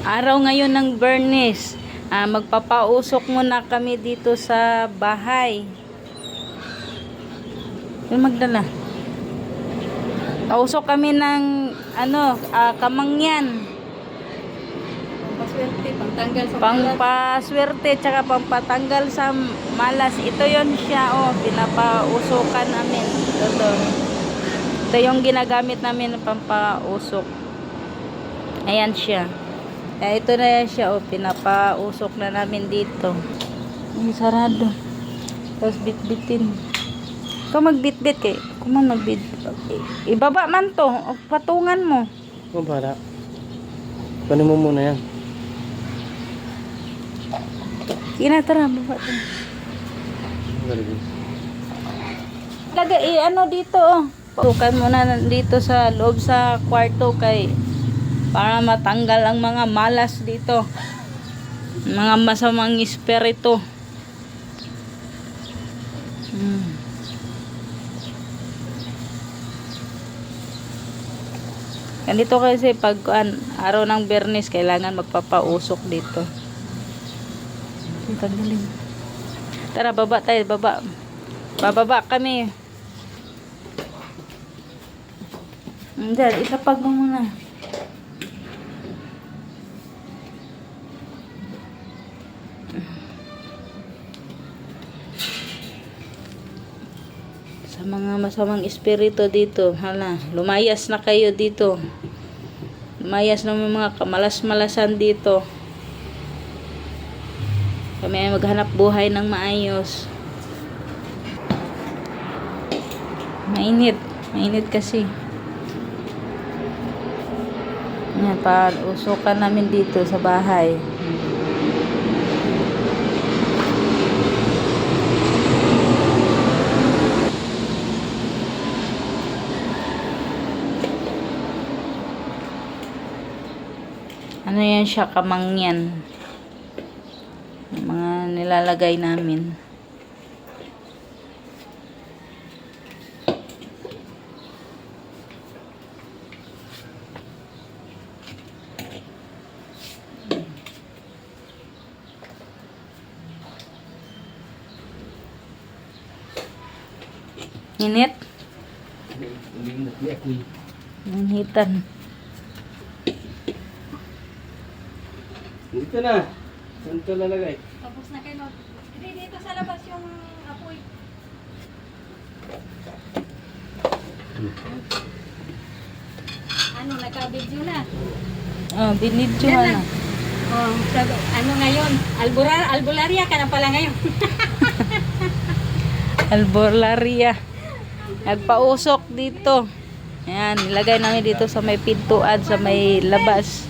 Araw ngayon ng Bernes. Magpapausok muna kami dito sa bahay. Yung Magdala. Pausok kami ng kamangyan. Pampaswerte, pangtanggal sa malas. Pampaswerte tsaka pampatanggal sa malas. Ito yon siya, pinapausokan namin. Ito yung ginagamit namin pampausok. Ayan siya. Ito na yan siya, pinapausok na namin dito. Ang sarado. Tapos bitbitin. Ikaw magbitbit kay. Kuman magbitbit. Ibaba man to. O patungan mo. Para. Kunin mo muna yan. Tara, baba to. Lagay, dito, Pasukan muna dito sa loob sa kwarto para matanggal ang mga malas dito. Mga masamang espiritu. Ganito kasi pag araw ng Bernes kailangan magpapausok dito. Tanggalin. Tara, baba tayo, baba. Bababa kami. Diyan, itapag mo muna. Sa mga masamang espiritu dito, lumayas na kayo dito. Lumayas na mga kamalas-malasan dito. Kami ay maghanap buhay ng maayos. Mainit kasi. Yan, usukan namin dito sa bahay. Yan siya, kamangyan. Mga nilalagay namin. Init? Initan. Dito na. Saan ito lalagay? Tapos na kayo. Dito sa labas yung apoy. Naka-video na? Binidyo na. Ngayon? Albularia ka na pala ngayon. Albularia. Nagpausok dito. Ayan, nilagay namin dito sa may pintuan, sa may labas.